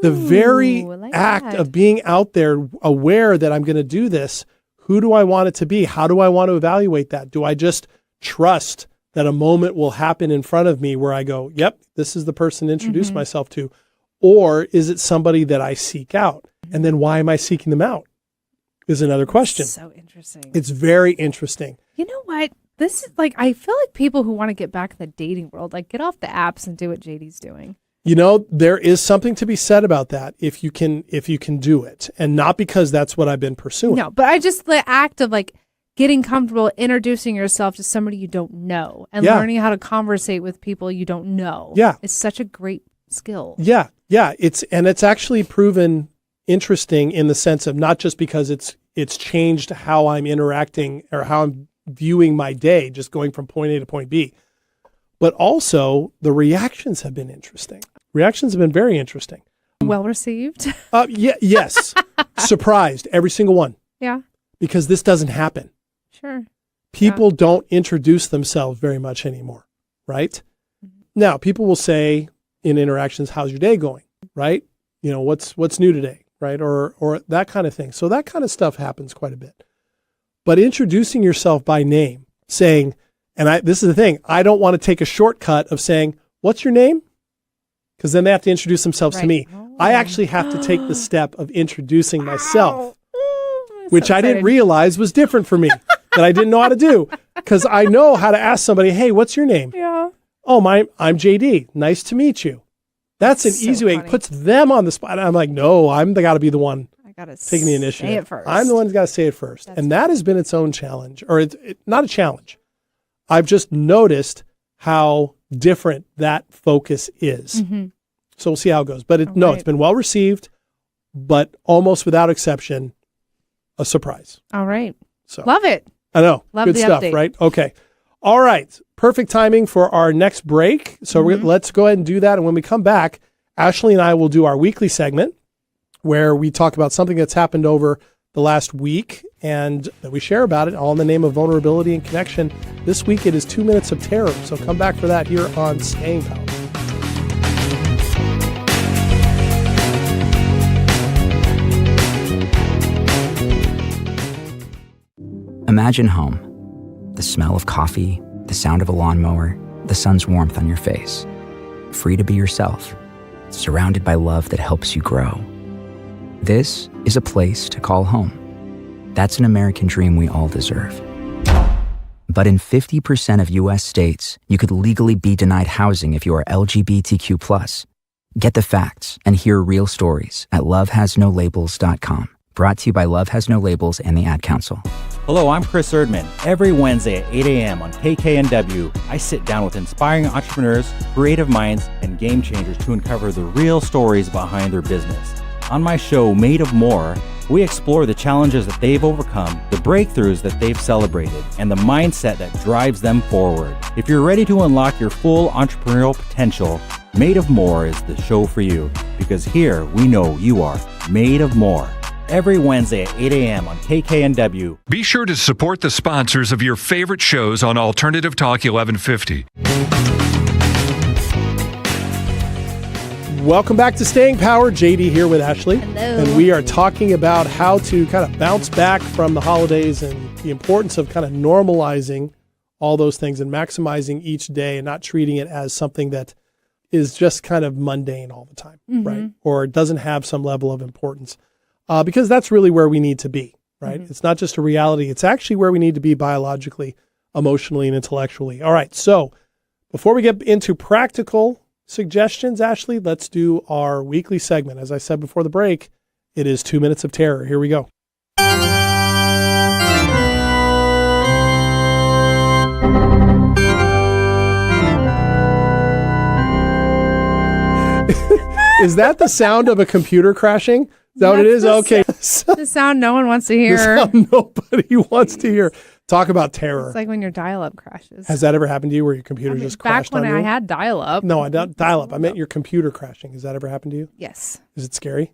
Speaker 1: The very act of being out there, aware that I'm going to do this, who do I want it to be? How do I want to evaluate that? Do I just trust that a moment will happen in front of me where I go, yep, this is the person to introduce myself to? Or is it somebody that I seek out? And then why am I seeking them out is another question.
Speaker 2: So interesting.
Speaker 1: It's very interesting.
Speaker 2: You know what? This is like, I feel like people who want to get back in the dating world, like get off the apps and do what JD's doing.
Speaker 1: There is something to be said about that if you can do it, and not because that's what I've been pursuing.
Speaker 2: No, but I just, the act of like getting comfortable introducing yourself to somebody you don't know and learning how to conversate with people you don't know.
Speaker 1: Yeah.
Speaker 2: It's such a great skill.
Speaker 1: Yeah. It's actually proven interesting in the sense of not just because it's changed how I'm interacting or how I'm viewing my day, just going from point A to point B, but also the reactions have been interesting. Reactions have been very interesting.
Speaker 2: Well received.
Speaker 1: Yes. Surprised, every single one.
Speaker 2: Yeah.
Speaker 1: Because this doesn't happen.
Speaker 2: Sure.
Speaker 1: People don't introduce themselves very much anymore, right? Now, people will say in interactions, how's your day going, right? What's new today, right? Or that kind of thing. So that kind of stuff happens quite a bit. But introducing yourself by name, saying, this is the thing, I don't want to take a shortcut of saying, what's your name? Because then they have to introduce themselves to me. I actually have to take the step of introducing myself, which I didn't realize was different for me, that I didn't know how to do. Because I know how to ask somebody, hey, what's your name?
Speaker 2: Yeah.
Speaker 1: Oh, I'm JD. Nice to meet you. That's an easy way. It puts them on the spot. I'm like, no, I'm got to be the one taking the initiative.
Speaker 2: Say it first.
Speaker 1: I'm the one who's got to say it first. And that has been its own challenge, or it's not a challenge. I've just noticed how different that focus is.
Speaker 2: Mm-hmm.
Speaker 1: So we'll see how it goes. But it's been well received, but almost without exception, a surprise.
Speaker 2: All right.
Speaker 1: So
Speaker 2: love it.
Speaker 1: I know.
Speaker 2: Love
Speaker 1: Good
Speaker 2: the
Speaker 1: stuff,
Speaker 2: update.
Speaker 1: right? Okay. All right. Perfect timing for our next break. So let's go ahead and do that. And when we come back, Ashley and I will do our weekly segment where we talk about something that's happened over the last week and that we share about it, all in the name of vulnerability and connection. This week it is 2 Minutes of Terror. So come back for that here on Staying Power.
Speaker 8: Imagine home. The smell of coffee, the sound of a lawnmower, the sun's warmth on your face. Free to be yourself, surrounded by love that helps you grow. This is a place to call home. That's an American dream we all deserve. But in 50% of U.S. states, you could legally be denied housing if you are LGBTQ+. Get the facts and hear real stories at lovehasnolabels.com. Brought to you by Love Has No Labels and the Ad Council.
Speaker 9: Hello, I'm Chris Erdman. Every Wednesday at 8 a.m. on KKNW, I sit down with inspiring entrepreneurs, creative minds, and game changers to uncover the real stories behind their business. On my show, Made of More, we explore the challenges that they've overcome, the breakthroughs that they've celebrated, and the mindset that drives them forward. If you're ready to unlock your full entrepreneurial potential, Made of More is the show for you, because here we know you are made of more. Every Wednesday at 8 a.m. on KKNW.
Speaker 7: Be sure to support the sponsors of your favorite shows on Alternative Talk 1150.
Speaker 1: Welcome back to Staying Power. JD here with Ashley.
Speaker 2: Hello.
Speaker 1: And we are talking about how to kind of bounce back from the holidays and the importance of kind of normalizing all those things and maximizing each day and not treating it as something that is just kind of mundane all the time, right? Or doesn't have some level of importance. Because that's really where we need to be, right? It's not just a reality. It's actually where we need to be biologically, emotionally, and intellectually. All right. So before we get into practical suggestions, Ashley, let's do our weekly segment. As I said before the break, it is 2 Minutes of Terror. Here we go. Is that the sound of a computer crashing? Is that what it is? Okay.
Speaker 2: The sound no one wants to hear.
Speaker 1: The sound nobody wants to hear. Talk about terror.
Speaker 2: It's like when your dial-up crashes.
Speaker 1: Has that ever happened to you where your computer just crashed on you?
Speaker 2: Back when I had dial-up.
Speaker 1: No, I don't dial-up. I meant your computer crashing. Has that ever happened to you?
Speaker 2: Yes.
Speaker 1: Is it scary?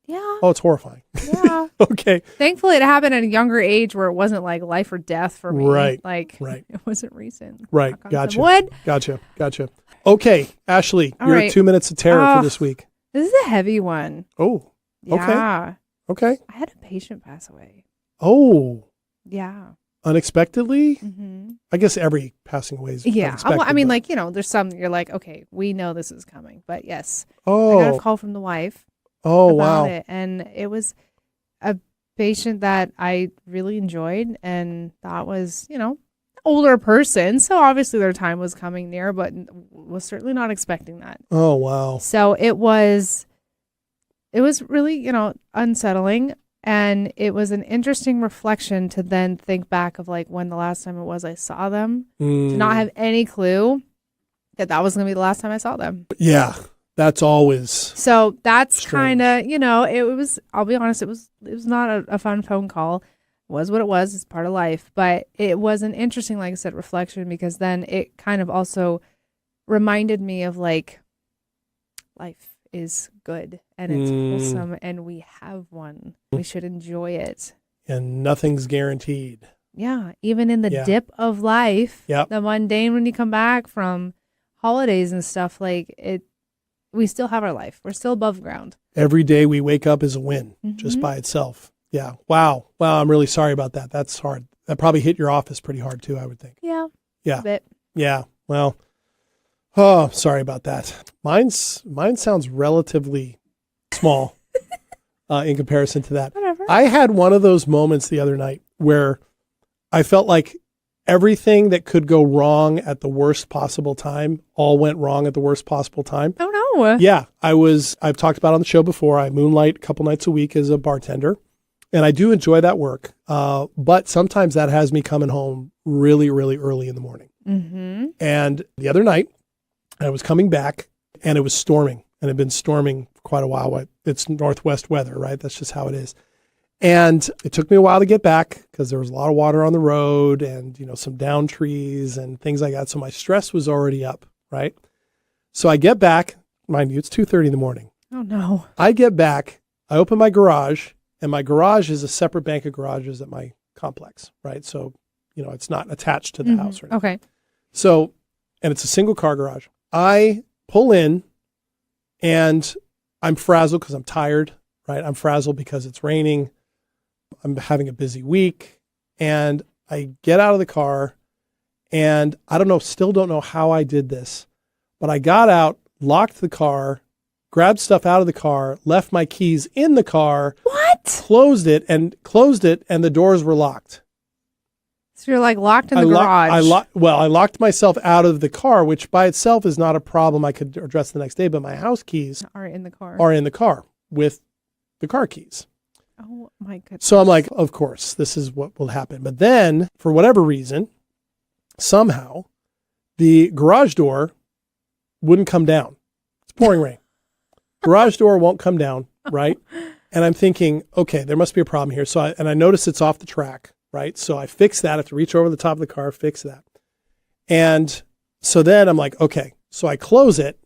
Speaker 2: Yeah.
Speaker 1: Oh, it's horrifying.
Speaker 2: Yeah.
Speaker 1: Okay.
Speaker 2: Thankfully, it happened at a younger age where it wasn't like life or death for me.
Speaker 1: Right.
Speaker 2: It wasn't recent.
Speaker 1: Right.
Speaker 2: Knock on
Speaker 1: Gotcha.
Speaker 2: some wood.
Speaker 1: Gotcha. Okay, Ashley,
Speaker 2: All
Speaker 1: your
Speaker 2: right.
Speaker 1: 2 Minutes of Terror for this week.
Speaker 2: This is a heavy one.
Speaker 1: Oh,
Speaker 2: Yeah.
Speaker 1: okay.
Speaker 2: I had a patient pass away.
Speaker 1: Oh,
Speaker 2: Yeah.
Speaker 1: unexpectedly?
Speaker 2: Mm-hmm.
Speaker 1: I guess every passing away is
Speaker 2: Yeah.
Speaker 1: unexpected.
Speaker 2: I mean,
Speaker 1: but-
Speaker 2: like, there's some that you're like, okay, we know this is coming. But yes, I got
Speaker 1: Oh,
Speaker 2: a call from the wife
Speaker 1: oh,
Speaker 2: about
Speaker 1: wow.
Speaker 2: it. And it was a patient that I really enjoyed and thought was, older person. So obviously their time was coming near, but was certainly not expecting that.
Speaker 1: Oh, wow.
Speaker 2: So it was really, unsettling. And it was an interesting reflection to then think back of like when the last time it was I saw them, to not have any clue that was going to be the last time I saw them.
Speaker 1: Yeah, That's always
Speaker 2: So that's
Speaker 1: strange.
Speaker 2: kind of, it was, I'll be honest, it was not a fun phone call. It was what it was. It's part of life. But it was an interesting, like I said, reflection, because then it kind of also reminded me of like, life is good and it's wholesome and we have one. We should enjoy it.
Speaker 1: And nothing's guaranteed.
Speaker 2: Yeah. Even in the dip of life, the mundane, when you come back from holidays and stuff, like we still have our life. We're still above ground.
Speaker 1: Every day we wake up is a win just by itself. Yeah. Wow. I'm really sorry about that. That's hard. That probably hit your office pretty hard too, I would think.
Speaker 2: Yeah.
Speaker 1: Yeah.
Speaker 2: A bit.
Speaker 1: Yeah. Well, oh, sorry about that. Mine sounds relatively small in comparison to that.
Speaker 2: Whatever.
Speaker 1: I had one of those moments the other night where I felt like everything that could go wrong at the worst possible time all went wrong at the worst possible time.
Speaker 2: Oh, no.
Speaker 1: Yeah. I've talked about on the show before. I moonlight a couple nights a week as a bartender, and I do enjoy that work. But sometimes that has me coming home really, really early in the morning.
Speaker 2: Mm-hmm.
Speaker 1: And the other night I was coming back and it was storming, and it had been storming for quite a while. It's Northwest weather, right? That's just how it is. And it took me a while to get back because there was a lot of water on the road and, some down trees and things like that. So my stress was already up, right? So I get back, mind you, it's 2:30 in the morning.
Speaker 2: Oh, no.
Speaker 1: I get back, I open my garage, and my garage is a separate bank of garages at my complex, right? So, it's not attached to the house or anything.
Speaker 2: Okay.
Speaker 1: So, and it's a single car garage. I pull in and I'm frazzled because I'm tired, right? I'm frazzled because it's raining. I'm having a busy week, and I get out of the car, and still don't know how I did this, but I got out, locked the car, grabbed stuff out of the car, left my keys in the car.
Speaker 2: What?
Speaker 1: Closed it, and the doors were locked.
Speaker 2: So you're like locked in the garage.
Speaker 1: I locked myself out of the car, which by itself is not a problem I could address the next day, but my house keys
Speaker 2: are in the car
Speaker 1: with the car keys.
Speaker 2: Oh my goodness.
Speaker 1: So I'm like, of course, this is what will happen. But then, for whatever reason, somehow, the garage door wouldn't come down. It's pouring rain. Garage door won't come down, right? And I'm thinking, okay, there must be a problem here. So I notice it's off the track, right? So I fix that. I have to reach over the top of the car, fix that. And so then I'm like, okay. So I close it,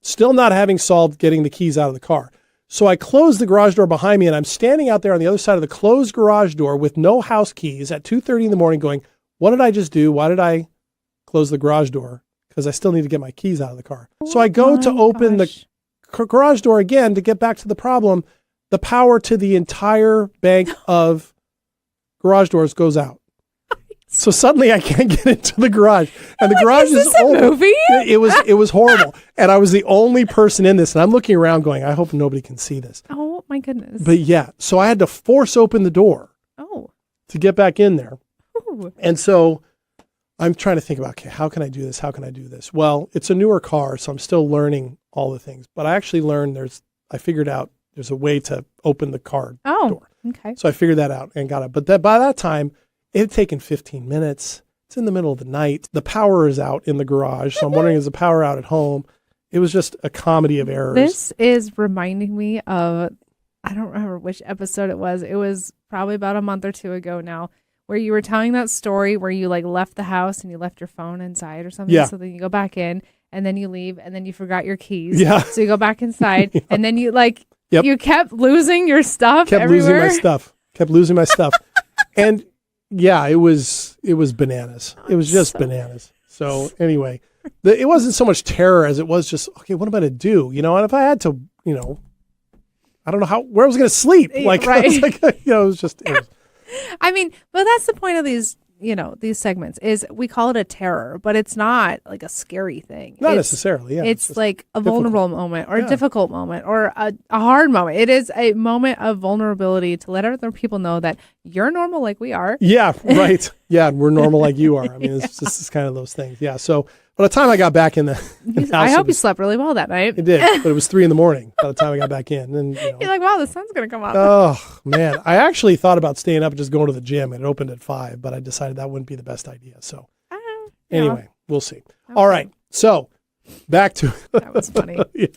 Speaker 1: still not having solved getting the keys out of the car. So I close the garage door behind me, and I'm standing out there on the other side of the closed garage door with no house keys at 2:30 in the morning going, what did I just do? Why did I close the garage door? Because I still need to get my keys out of the car. So I go to open the garage door again to get back to the problem. The power to the entire bank of garage doors goes out. So suddenly I can't get into the garage, and the garage is old.
Speaker 2: Movie?
Speaker 1: It was horrible, and I was the only person in this, and I'm looking around going, I hope nobody can see this.
Speaker 2: Oh my goodness!
Speaker 1: But yeah, so I had to force open the door.
Speaker 2: Oh.
Speaker 1: To get back in there.
Speaker 2: Ooh.
Speaker 1: And so I'm trying to think about, okay, how can I do this? How can I do this? Well, it's a newer car, so I'm still learning all the things. But I actually learned I figured out there's a way to open the car door.
Speaker 2: Okay.
Speaker 1: So I figured that out and got it. But by that time, it had taken 15 minutes. It's in the middle of the night. The power is out in the garage. So I'm wondering, is the power out at home? It was just a comedy of errors.
Speaker 2: This is reminding me of, I don't remember which episode it was. It was probably about a month or two ago now, where you were telling that story where you like left the house and you left your phone inside or something.
Speaker 1: Yeah.
Speaker 2: So then you go back in and then you leave and then you forgot your keys.
Speaker 1: Yeah.
Speaker 2: So you go back inside
Speaker 1: Yeah.
Speaker 2: and then you
Speaker 1: Yep.
Speaker 2: you kept losing your stuff everywhere.
Speaker 1: Kept losing my stuff. And yeah, it was bananas. It was just bananas. So anyway, it wasn't so much terror as it was just, okay, what am I going to do? And if I had to, I don't know where I was going to sleep. Like,
Speaker 2: right.
Speaker 1: it was
Speaker 2: I mean, but that's the point of these, these segments is we call it a terror, but it's not like a scary thing.
Speaker 1: Not necessarily. Yeah.
Speaker 2: It's like a vulnerable moment or a difficult moment or a hard moment. It is a moment of vulnerability to let other people know that you're normal like we are.
Speaker 1: Yeah, right. Yeah, we're normal like you are. I mean, it's just kind of those things. Yeah. So by the time I got back in the house,
Speaker 2: I hope you slept really well that night.
Speaker 1: It did, but it was 3 a.m. by the time I got back in. And
Speaker 2: you're like, wow, the sun's going to come up.
Speaker 1: Oh, man. I actually thought about staying up and just going to the gym. It opened at 5, but I decided that wouldn't be the best idea. So anyway, we'll see. Okay. All right. So back to
Speaker 2: that was funny.
Speaker 1: Yeah.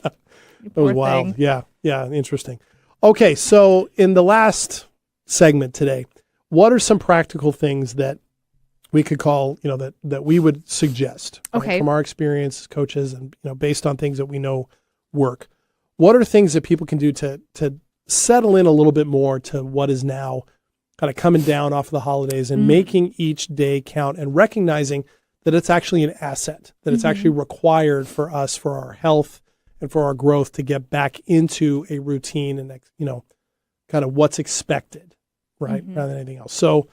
Speaker 2: You
Speaker 1: That was
Speaker 2: poor
Speaker 1: wild.
Speaker 2: thing.
Speaker 1: Yeah. Yeah. Interesting. Okay. So in the last segment today, what are some practical things that we could call, that we would suggest, right,
Speaker 2: Okay.
Speaker 1: from our experience as coaches and, based on things that we know work? What are things that people can do to settle in a little bit more to what is now kind of coming down off of the holidays and making each day count and recognizing that it's actually an asset, that it's actually required for us, for our health and for our growth, to get back into a routine and, kind of what's expected, right? Rather than anything else. So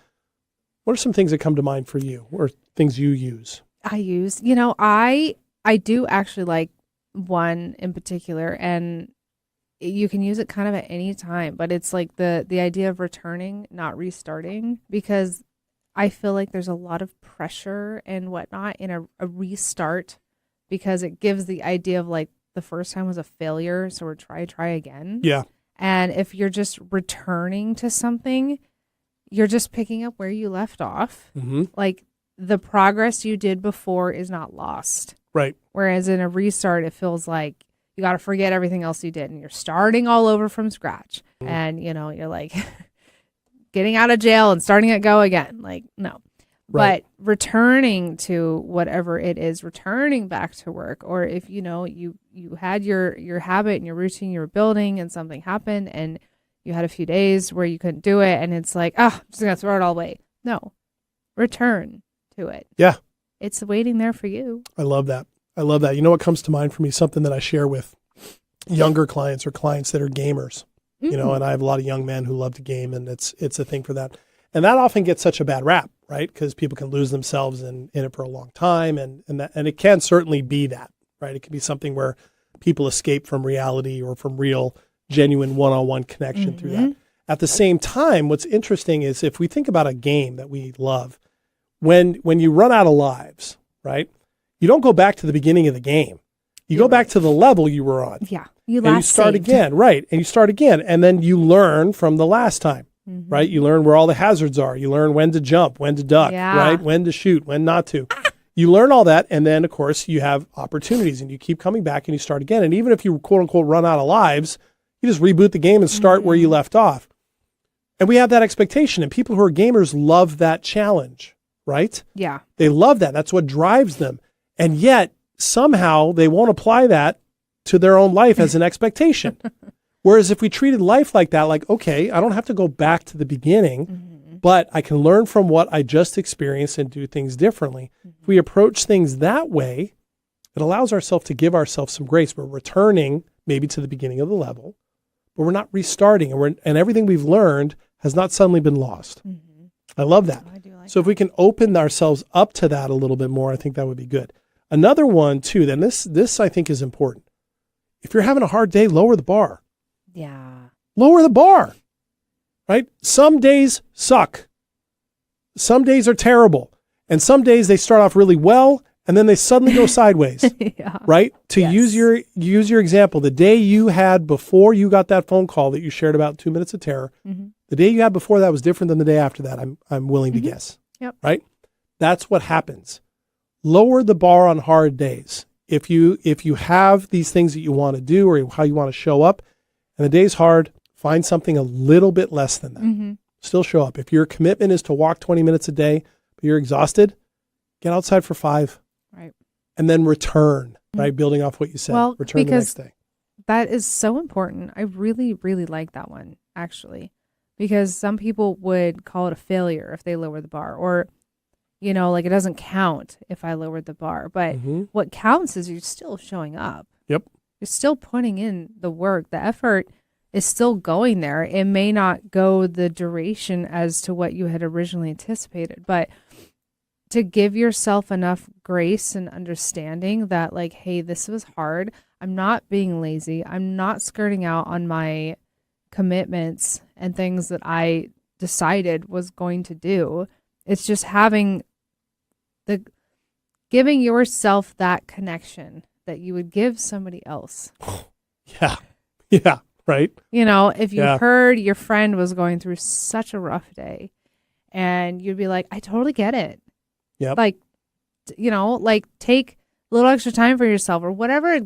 Speaker 1: what are some things that come to mind for you, or things you use?
Speaker 2: I use, I do actually like one in particular, and you can use it kind of at any time, but it's like the idea of returning, not restarting, because I feel like there's a lot of pressure and whatnot in a restart, because it gives the idea of like the first time was a failure, so we're try again.
Speaker 1: Yeah.
Speaker 2: And if you're just returning to something, you're just picking up where you left off. Like the progress you did before is not lost.
Speaker 1: Right.
Speaker 2: Whereas in a restart, it feels like you got to forget everything else you did and you're starting all over from scratch. And, you're like getting out of jail and starting at go again. Like, no.
Speaker 1: Right.
Speaker 2: But returning to whatever it is, returning back to work, or if, you had your habit and your routine you were building and something happened and you had a few days where you couldn't do it and it's like, I'm just going to throw it all away. No. Return to it.
Speaker 1: Yeah.
Speaker 2: It's waiting there for you.
Speaker 1: I love that. You know what comes to mind for me? Something that I share with younger clients or clients that are gamers, and I have a lot of young men who love to game, and it's a thing for that. And that often gets such a bad rap, right? Because people can lose themselves in it for a long time. And it can certainly be that, right? It can be something where people escape from reality or from real, genuine one-on-one connection through that. At the same time, what's interesting is if we think about a game that we love, when you run out of lives, right? You don't go back to the beginning of the game. You go back to the level you were on.
Speaker 2: Yeah.
Speaker 1: And you start again, right? And you start again. And then you learn from the last time, right? You learn where all the hazards are. You learn when to jump, when to duck, right? When to shoot, when not to. You learn all that. And then, of course, you have opportunities and you keep coming back and you start again. And even if you, quote unquote, run out of lives, you just reboot the game and start where you left off. And we have that expectation. And people who are gamers love that challenge, right?
Speaker 2: Yeah.
Speaker 1: They love that. That's what drives them. And yet, somehow, they won't apply that to their own life as an expectation. Whereas if we treated life like that, like, okay, I don't have to go back to the beginning, but I can learn from what I just experienced and do things differently. If we approach things that way, it allows ourselves to give ourselves some grace. We're returning maybe to the beginning of the level, but we're not restarting. And everything we've learned has not suddenly been lost. I love that.
Speaker 2: I do like
Speaker 1: so if we can open ourselves up to that a little bit more, I think that would be good. Another one too, then this I think is important. If you're having a hard day, lower the bar.
Speaker 2: Yeah.
Speaker 1: Lower the bar, right? Some days suck. Some days are terrible. And some days they start off really well and then they suddenly go sideways, right? To use your example, the day you had before you got that phone call that you shared about 2 Minutes of Terror, the day you had before that was different than the day after that, I'm willing to guess, right? That's what happens. Lower the bar on hard days. If you have these things that you want to do or how you want to show up, and the day's hard, find something a little bit less than that. Still show up. If your commitment is to walk 20 minutes a day, but you're exhausted, get outside for 5.
Speaker 2: Right.
Speaker 1: And then return, right? Building off what you said.
Speaker 2: Well,
Speaker 1: return the next day.
Speaker 2: That is so important. I really, really like that one, actually, because some people would call it a failure if they lower the bar, or like it doesn't count if I lowered the bar. But what counts is you're still showing up.
Speaker 1: Yep.
Speaker 2: You're still putting in the work. The effort is still going there. It may not go the duration as to what you had originally anticipated, but to give yourself enough grace and understanding that, like, hey, this was hard. I'm not being lazy. I'm not skirting out on my commitments and things that I decided was going to do. It's just giving yourself that connection that you would give somebody else.
Speaker 1: Yeah, right.
Speaker 2: If you heard your friend was going through such a rough day and you'd be like, I totally get it.
Speaker 1: Yep.
Speaker 2: Like, take a little extra time for yourself or whatever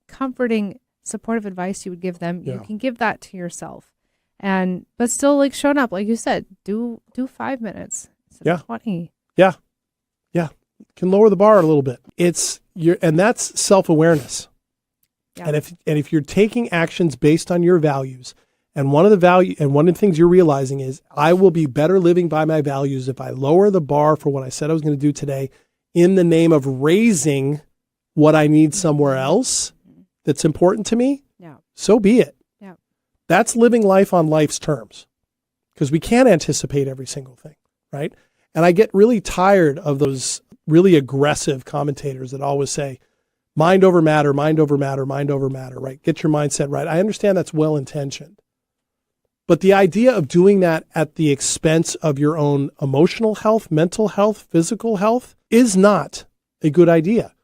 Speaker 2: comforting supportive advice you would give them,
Speaker 1: Yeah.
Speaker 2: you can give that to yourself. But still, like, showing up, like you said, do 5 minutes instead of 20.
Speaker 1: Yeah. Can lower the bar a little bit. And that's self-awareness.
Speaker 2: Yeah.
Speaker 1: And if you're taking actions based on your values, and one of the things you're realizing is, I will be better living by my values if I lower the bar for what I said I was going to do today in the name of raising what I need somewhere else that's important to me.
Speaker 2: Yeah.
Speaker 1: So be it.
Speaker 2: Yeah.
Speaker 1: That's living life on life's terms, because we can't anticipate every single thing, right? And I get really tired of those really aggressive commentators that always say, mind over matter, mind over matter, mind over matter, right? Get your mindset right. I understand that's well-intentioned. But the idea of doing that at the expense of your own emotional health, mental health, physical health is not a good idea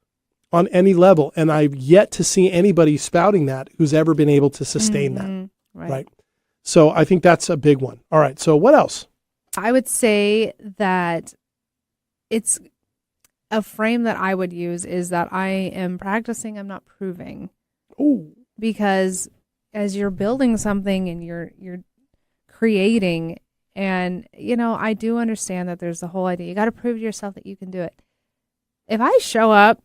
Speaker 1: on any level. And I've yet to see anybody spouting that who's ever been able to sustain that, right? So I think that's a big one. All right. So what else?
Speaker 2: I would say that it's a frame that I would use is that I am practicing, I'm not proving.
Speaker 1: Oh,
Speaker 2: because as you're building something and you're creating, and I do understand that there's the whole idea, you got to prove to yourself that you can do it. If I show up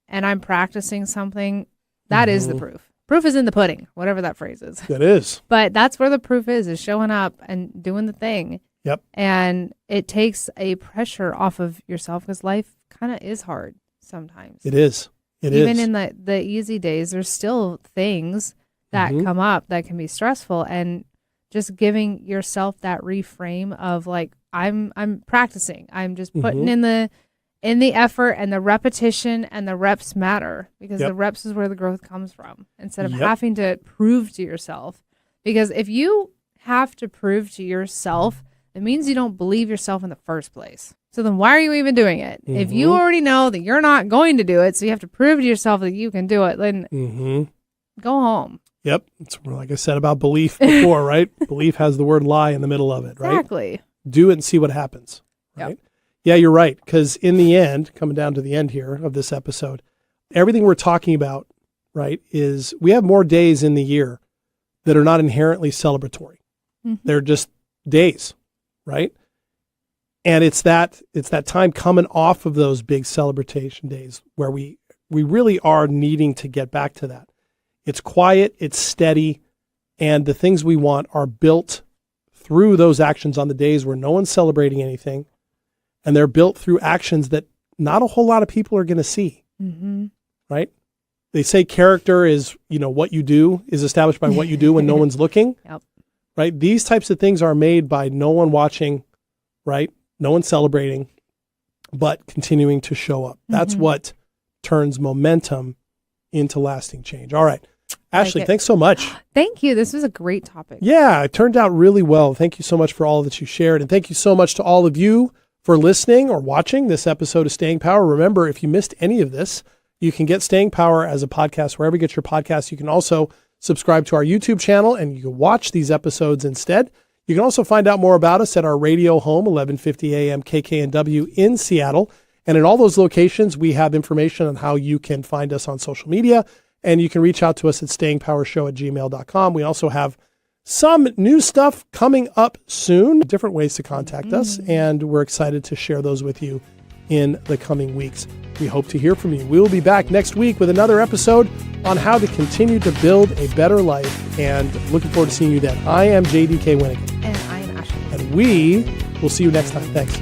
Speaker 2: and I'm practicing something, that is the proof. Proof is in the pudding, whatever that phrase is.
Speaker 1: It is.
Speaker 2: But that's where the proof is showing up and doing the thing.
Speaker 1: Yep.
Speaker 2: And it takes a pressure off of yourself, because life kind of is hard sometimes.
Speaker 1: It is.
Speaker 2: Even in the easy days, there's still things that come up that can be stressful, and just giving yourself that reframe of like, I'm practicing. I'm just putting in the effort, and the repetition and the reps matter, because the reps is where the growth comes from, instead of having to prove to yourself. Because if you have to prove to yourself, it means you don't believe yourself in the first place. So then why are you even doing it? If you already know that you're not going to do it, so you have to prove to yourself that you can do it, then go home.
Speaker 1: Yep. It's like I said about belief before, right? Belief has the word lie in the middle of it, right?
Speaker 2: Exactly.
Speaker 1: Do it and see what happens, right?
Speaker 2: Yep.
Speaker 1: Yeah, you're right. Because in the end, coming down to the end here of this episode, everything we're talking about, right, is we have more days in the year that are not inherently celebratory. They're just days, right? And it's that time coming off of those big celebration days where we really are needing to get back to that. It's quiet, it's steady, and the things we want are built through those actions on the days where no one's celebrating anything, and they're built through actions that not a whole lot of people are going to see, right? They say character is, what you do is established by what you do when no one's looking, right? These types of things are made by no one watching, right? No one celebrating, but continuing to show up. That's what turns momentum into lasting change. All right. Ashley, thanks so much.
Speaker 2: Thank you. This was a great topic.
Speaker 1: Yeah, it turned out really well. Thank you so much for all that you shared. And thank you so much to all of you for listening or watching this episode of Staying Power. Remember, if you missed any of this, you can get Staying Power as a podcast wherever you get your podcasts. You can also subscribe to our YouTube channel, and you can watch these episodes instead. You can also find out more about us at our radio home, 1150 AM KKNW in Seattle. And in all those locations, we have information on how you can find us on social media, and you can reach out to us at stayingpowershow@gmail.com. We also have some new stuff coming up soon, different ways to contact us, and we're excited to share those with you in the coming weeks. We hope to hear from you. We will be back next week with another episode on how to continue to build a better life, and looking forward to seeing you then. I am JDK Winnigan.
Speaker 2: And I am Ashley.
Speaker 1: And we will see you next time. Thanks.